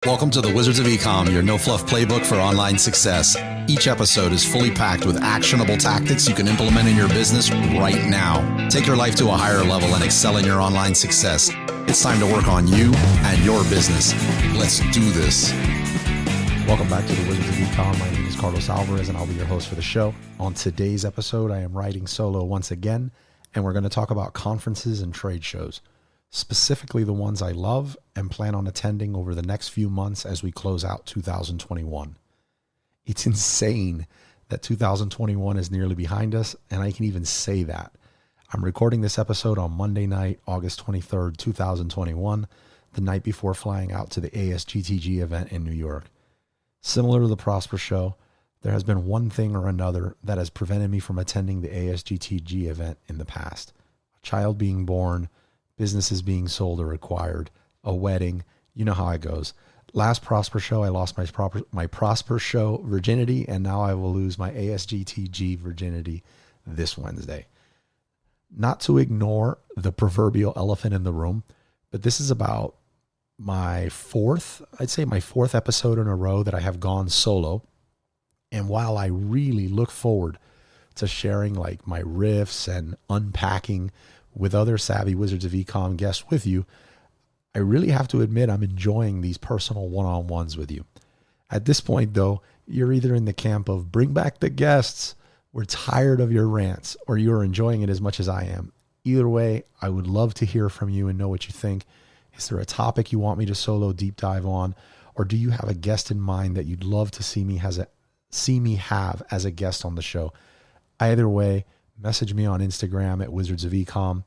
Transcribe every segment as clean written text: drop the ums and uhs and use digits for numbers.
Welcome to the Wizards of Ecom, your no-fluff playbook for online success. Each episode is fully packed with actionable tactics you can implement in your business right now. Take your life to a higher level and excel in your online success. It's time to work on you and your business. Let's do this. Welcome back to the Wizards of Ecom. My name is Carlos Alvarez, and I'll be your host for the show. On today's episode, I am riding solo once again, and we're going to talk about conferences and trade shows, specifically the ones I love and plan on attending over the next few months as we close out 2021. It's insane that 2021 is nearly behind us, and I can even say that. I'm recording this episode on Monday night, August 23rd, 2021, the night before flying out to the ASGTG event in New York. Similar to the Prosper Show, there has been one thing or another that has prevented me from attending the ASGTG event in the past. A child being born, businesses being sold or acquired, a wedding, you know how it goes. Last Prosper Show, I lost my Prosper Show virginity, and now I will lose my ASGTG virginity this Wednesday. Not to ignore the proverbial elephant in the room, but this is about my fourth episode in a row that I have gone solo. And while I really look forward to sharing like my riffs and unpacking with other savvy Wizards of Ecom guests with you, I really have to admit I'm enjoying these personal one-on-ones with you. At this point, though, you're either in the camp of bring back the guests, we're tired of your rants, or you're enjoying it as much as I am. Either way, I would love to hear from you and know what you think. Is there a topic you want me to solo deep dive on, or do you have a guest in mind that you'd love to see me have as a guest on the show? Either way, message me on Instagram at Wizards of Ecom.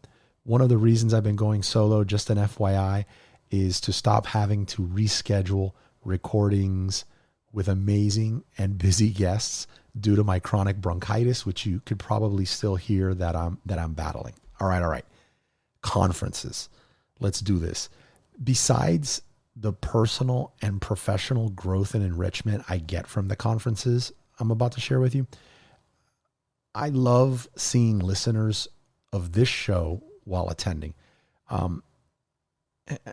One of the reasons I've been going solo, just an FYI, is to stop having to reschedule recordings with amazing and busy guests due to my chronic bronchitis, which you could probably still hear that I'm battling. All right. Conferences. Let's do this. Besides the personal and professional growth and enrichment I get from the conferences I'm about to share with you, I love seeing listeners of this show while attending. I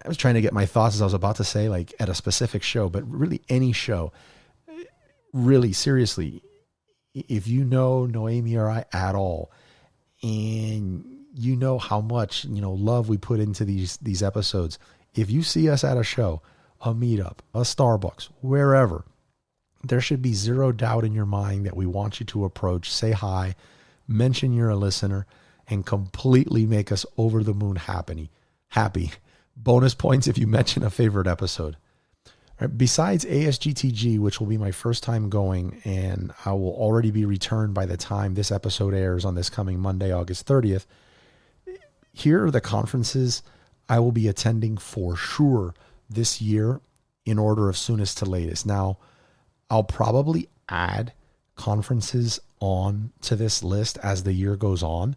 was trying to get my thoughts as I was about to say, like at a specific show, but really any show. Really, seriously, if you know Noemi or I at all, and you know how much, love we put into these episodes. If you see us at a show, a meetup, a Starbucks, wherever, there should be zero doubt in your mind that we want you to approach, say hi, mention you're a listener, and completely make us over the moon happy. Bonus points if you mention a favorite episode. Right, besides ASGTG, which will be my first time going, and I will already be returned by the time this episode airs on this coming Monday, August 30th, here are the conferences I will be attending for sure this year in order of soonest to latest. Now, I'll probably add conferences on to this list as the year goes on,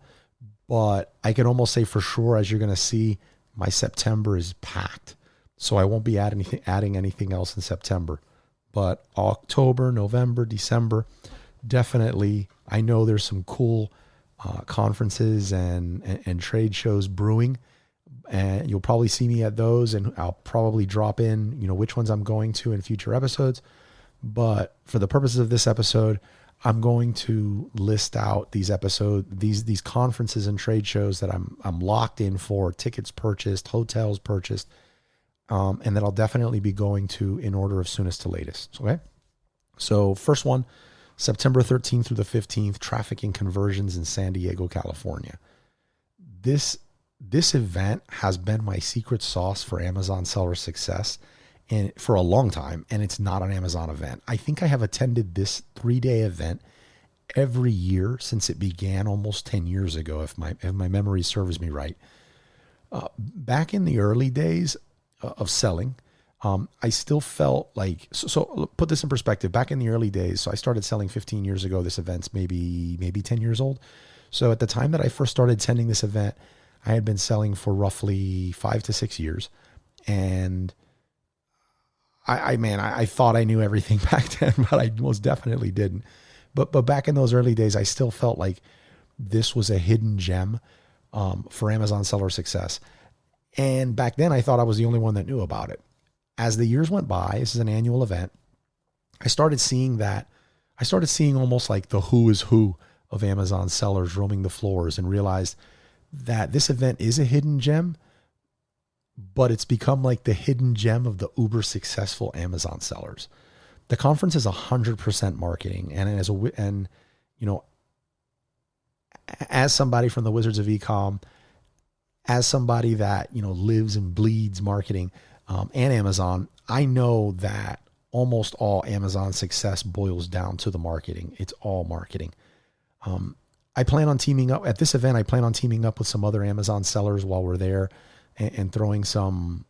but I can almost say for sure, as you're going to see, my September is packed. So I won't be adding anything else in September. But October, November, December, definitely, I know there's some cool conferences and trade shows brewing. And you'll probably see me at those, and I'll probably drop in, which ones I'm going to in future episodes. But for the purposes of this episode, I'm going to list out these conferences and trade shows that I'm locked in for, tickets purchased, hotels purchased, and that I'll definitely be going to in order of soonest to latest. Okay. So first one, September 13th through the 15th, Traffic and Conversions in San Diego, California. This event has been my secret sauce for Amazon seller success and for a long time, and it's not an Amazon event. I think I have attended this 3-day event every year since it began almost 10 years ago, if my memory serves me right. Back in the early days of selling, I still felt like, so put this in perspective, back in the early days, so I started selling 15 years ago, this event's maybe 10 years old. So at the time that I first started attending this event, I had been selling for roughly 5 to 6 years. And I thought I knew everything back then, but I most definitely didn't. But back in those early days, I still felt like this was a hidden gem for Amazon seller success. And back then I thought I was the only one that knew about it. as the years went by, this is an annual event, I started seeing almost like the who is who of Amazon sellers roaming the floors, and realized that this event is a hidden gem, but it's become like the hidden gem of the uber successful Amazon sellers. The conference is 100% marketing. And as somebody from the Wizards of Ecom, as somebody that, lives and bleeds marketing, and Amazon, I know that almost all Amazon success boils down to the marketing. It's all marketing. I plan on teaming up at this event. I plan on teaming up with some other Amazon sellers while we're there, and throwing some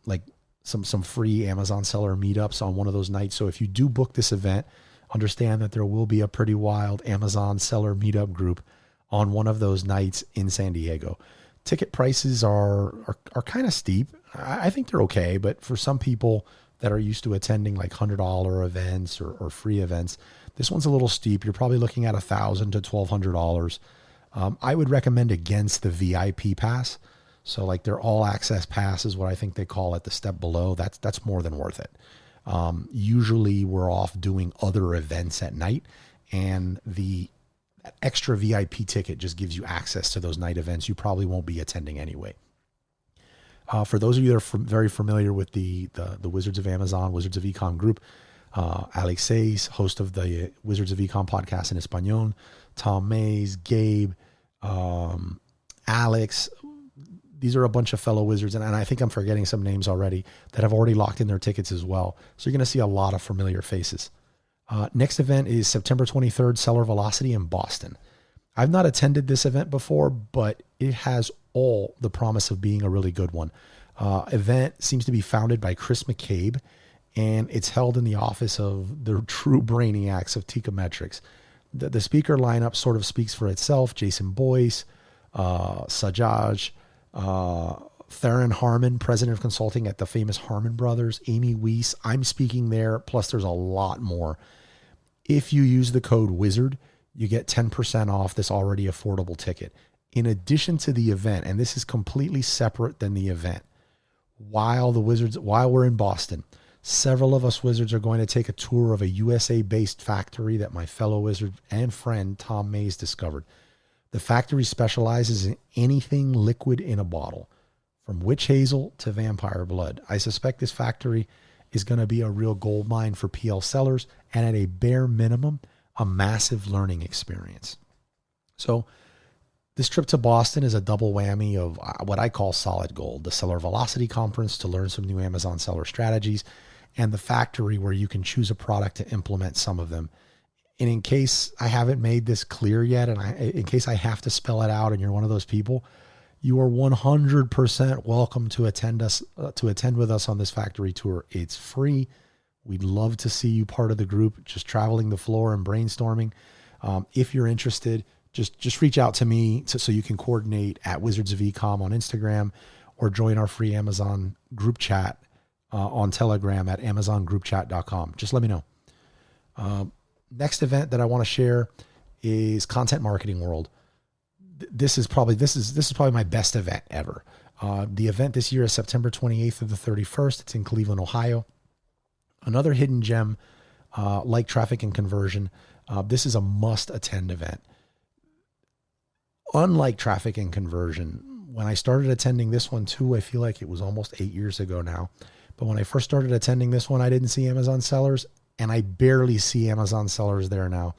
free Amazon seller meetups on one of those nights. So if you do book this event, understand that there will be a pretty wild Amazon seller meetup group on one of those nights in San Diego. Ticket prices are kind of steep. I think they're okay, but for some people that are used to attending like $100 events or free events, this one's a little steep. You're probably looking at $1,000 to $1,200. I would recommend against the VIP pass. So like their all access pass is what I think they call it, the step below. That's more than worth it. Usually we're off doing other events at night, and the extra VIP ticket just gives you access to those night events you probably won't be attending anyway. For those of you that are very familiar with the Wizards of Amazon, Wizards of Ecom group, Alexis, host of the Wizards of Ecom podcast in Espanol, Tom Mays, Gabe, Alex. These are a bunch of fellow wizards, and I think I'm forgetting some names already that have already locked in their tickets as well. So you're going to see a lot of familiar faces. Next event is September 23rd, Seller Velocity in Boston. I've not attended this event before, but it has all the promise of being a really good one. Event seems to be founded by Chris McCabe, and it's held in the office of the true brainiacs of Techometrics. The speaker lineup sort of speaks for itself. Jason Boyce, Sajaj, Theron Harmon, president of consulting at the famous Harmon Brothers, Amy Weiss. I'm speaking there. Plus there's a lot more. If you use the code WIZARD, you get 10% off this already affordable ticket. In addition to the event, and this is completely separate than the event, while we're in Boston, several of us wizards are going to take a tour of a USA-based factory that my fellow wizard and friend Tom Mays discovered. The factory specializes in anything liquid in a bottle, from witch hazel to vampire blood. I suspect this factory is going to be a real gold mine for PL sellers, and at a bare minimum, a massive learning experience. So this trip to Boston is a double whammy of what I call solid gold: the Seller Velocity Conference to learn some new Amazon seller strategies, and the factory where you can choose a product to implement some of them. And in case I haven't made this clear yet, and in case I have to spell it out and you're one of those people, you are 100% welcome to attend with us on this factory tour. It's free. We'd love to see you part of the group, just traveling the floor and brainstorming. If you're interested, just reach out to me so you can coordinate at Wizards of Ecom on Instagram, or join our free Amazon group chat on Telegram at amazongroupchat.com. Just let me know. Next event that I want to share is Content Marketing World. This is probably my best event ever. The event this year is September 28th to the 31st. It's in Cleveland, Ohio. Another hidden gem, like traffic and conversion. This is a must-attend event. Unlike traffic and conversion, when I started attending this one too, I feel like it was almost 8 years ago now. But when I first started attending this one, I didn't see Amazon sellers, and I barely see Amazon sellers there now.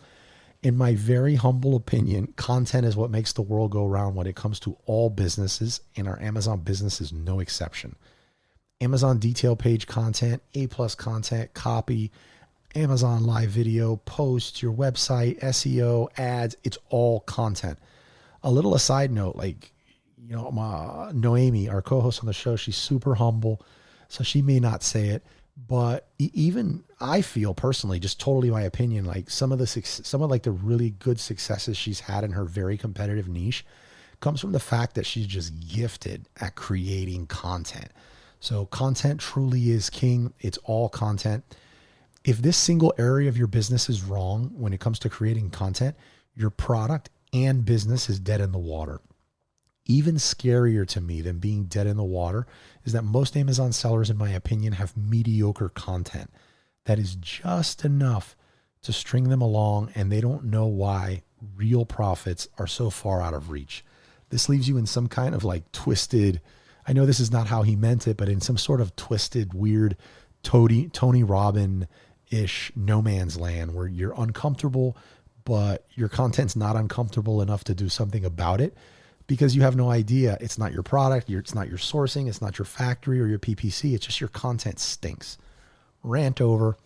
In my very humble opinion, content is what makes the world go round when it comes to all businesses, and our Amazon business is no exception. Amazon detail page content, A+ content, copy, Amazon live video, posts, your website, SEO, ads, it's all content. A little aside note, Noemi, our co-host on the show, she's super humble, so she may not say it, but even I feel personally, just totally my opinion, like some of the really good successes she's had in her very competitive niche comes from the fact that she's just gifted at creating content. So content truly is king. It's all content. If this single area of your business is wrong when it comes to creating content, your product and business is dead in the water. Even scarier to me than being dead in the water is that most Amazon sellers, in my opinion, have mediocre content that is just enough to string them along, and they don't know why real profits are so far out of reach. This leaves you in some kind of like twisted, I know this is not how he meant it, but in some sort of twisted, weird Tony Robbins-ish no man's land where you're uncomfortable, but your content's not uncomfortable enough to do something about it because you have no idea. It's not your product, it's not your sourcing, it's not your factory or your PPC. It's just your content stinks. Rant over.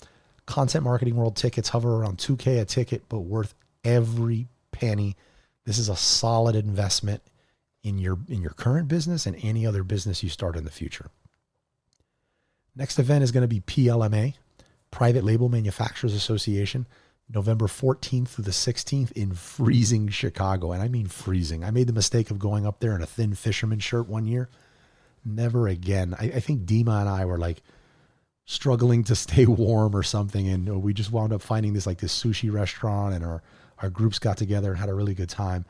Content Marketing World tickets hover around $2,000 a ticket, but worth every penny. This is a solid investment in your current business and any other business you start in the future. Next event is going to be PLMA, Private Label Manufacturers Association, November 14th through the 16th in freezing Chicago. And I mean freezing. I made the mistake of going up there in a thin fisherman shirt one year. Never again. I think Dima and I were like struggling to stay warm or something. And we just wound up finding this sushi restaurant, and our groups got together and had a really good time.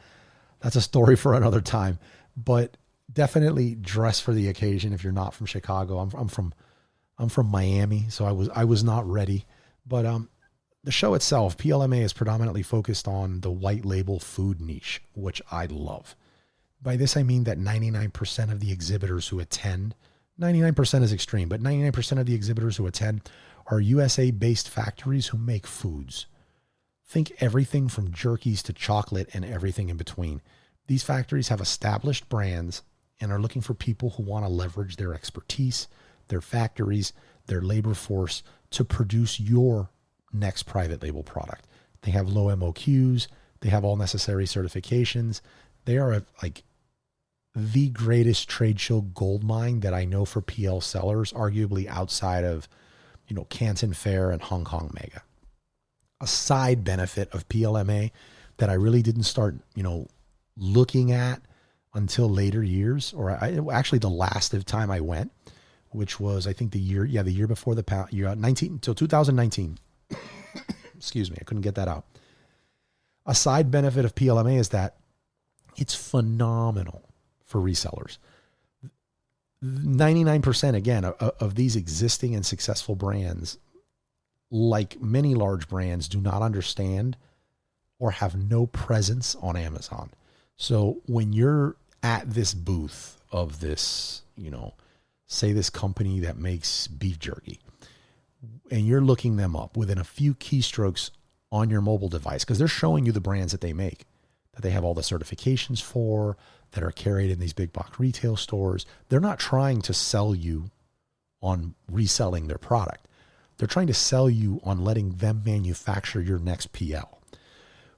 That's a story for another time, but definitely dress for the occasion. If you're not from Chicago, I'm from Miami, so I was not ready, but, the show itself, PLMA, is predominantly focused on the white label food niche, which I love. By this, I mean that 99% of the exhibitors who attend, 99% is extreme, but 99% of the exhibitors who attend are USA-based factories who make foods. Think everything from jerkies to chocolate and everything in between. These factories have established brands and are looking for people who want to leverage their expertise, their factories, their labor force to produce your next private label product. They have low MOQs. They have all necessary certifications. They are like the greatest trade show gold mine that I know for PL sellers, arguably outside of, Canton Fair and Hong Kong Mega. A side benefit of PLMA that I really didn't start, looking at until later years, or actually the last time I went, which was, I think the year before the year 19 until 2019. Excuse me, I couldn't get that out. A side benefit of PLMA is that it's phenomenal for resellers. 99% again of these existing and successful brands, like many large brands, do not understand or have no presence on Amazon. So when you're at this booth of this, say this company that makes beef jerky, and you're looking them up within a few keystrokes on your mobile device, because they're showing you the brands that they make, that they have all the certifications for, that are carried in these big box retail stores. They're not trying to sell you on reselling their product. They're trying to sell you on letting them manufacture your next PL.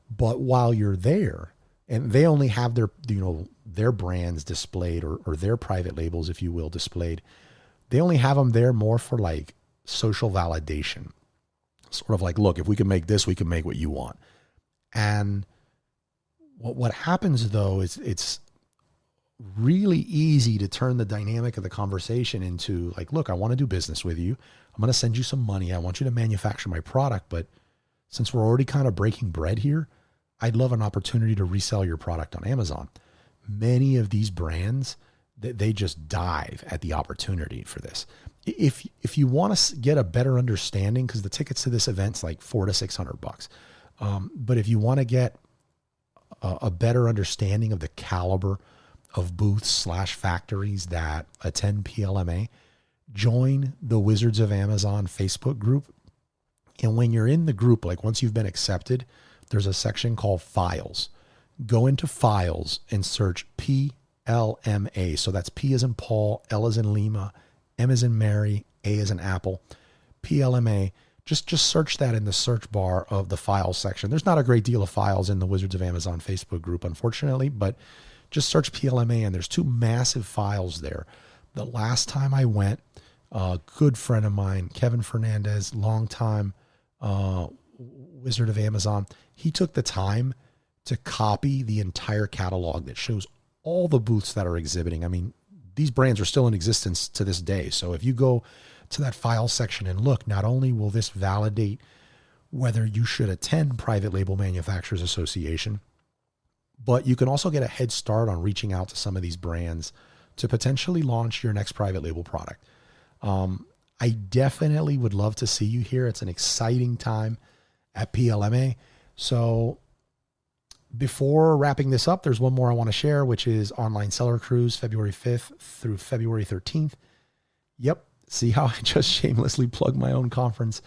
But while you're there, and they only have their brands displayed, or their private labels, if you will, displayed, they only have them there more for like social validation. Sort of like, look, if we can make this, we can make what you want. And what happens though is it's really easy to turn the dynamic of the conversation into like, look, I want to do business with you. I'm going to send you some money. I want you to manufacture my product. But since we're already kind of breaking bread here, I'd love an opportunity to resell your product on Amazon. Many of these brands, they just dive at the opportunity for this. If you want to get a better understanding, because the tickets to this event's like $400 to $600. But if you want to get a better understanding of the caliber of booths / factories that attend PLMA, join the Wizards of Amazon Facebook group. And when you're in the group, like once you've been accepted, there's a section called Files. Go into Files and search PLMA. So that's P as in Paul, L as in Lima, M as in Mary, A as in Apple, PLMA. Just search that in the search bar of the Files section. There's not a great deal of files in the Wizards of Amazon Facebook group, unfortunately, but just search PLMA and there's 2 massive files there. The last time I went, a good friend of mine, Kevin Fernandez, longtime Wizard of Amazon, he took the time to copy the entire catalog that shows all the booths that are exhibiting. I mean, these brands are still in existence to this day. So if you go to that file section and look, not only will this validate whether you should attend Private Label Manufacturers Association, but you can also get a head start on reaching out to some of these brands to potentially launch your next private label product. I definitely would love to see you here. It's an exciting time at PLMA. So before wrapping this up, there's one more I want to share, which is Online Seller Cruise, February 5th through February 13th. Yep. See how I just shamelessly plugged my own conference,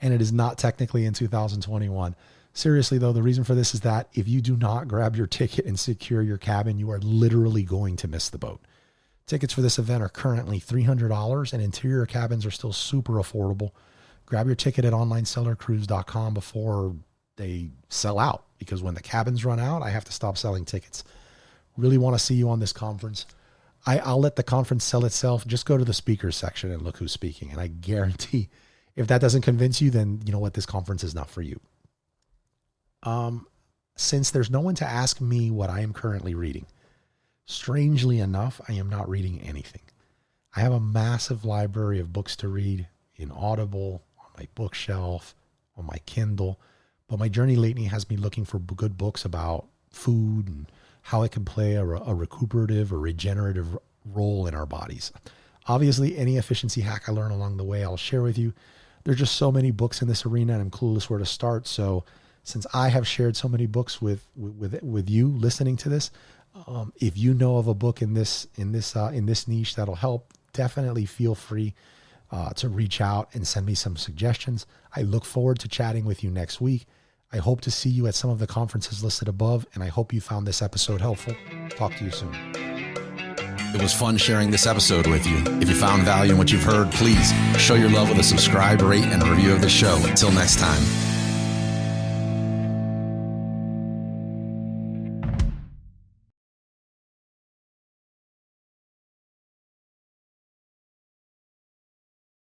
and it is not technically in 2021. Seriously though, the reason for this is that if you do not grab your ticket and secure your cabin, you are literally going to miss the boat. Tickets for this event are currently $300 and interior cabins are still super affordable. Grab your ticket at onlinesellercruise.com before they sell out, because when the cabins run out, I have to stop selling tickets. Really want to see you on this conference. I'll let the conference sell itself. Just go to the speakers section and look who's speaking. And I guarantee if that doesn't convince you, then you know what, this conference is not for you. Since there's no one to ask me what I am currently reading, strangely enough, I am not reading anything. I have a massive library of books to read in Audible, on my bookshelf, on my Kindle, but my journey lately has me looking for good books about food and how it can play a recuperative or regenerative role in our bodies. Obviously, any efficiency hack I learn along the way, I'll share with you. There's just so many books in this arena and I'm clueless where to start. So since I have shared so many books with you listening to this, if you know of a book in this niche that'll help, definitely feel free to reach out and send me some suggestions. I look forward to chatting with you next week. I hope to see you at some of the conferences listed above, and I hope you found this episode helpful. Talk to you soon. It was fun sharing this episode with you. If you found value in what you've heard, please show your love with a subscribe, rate, and review of the show. Until next time.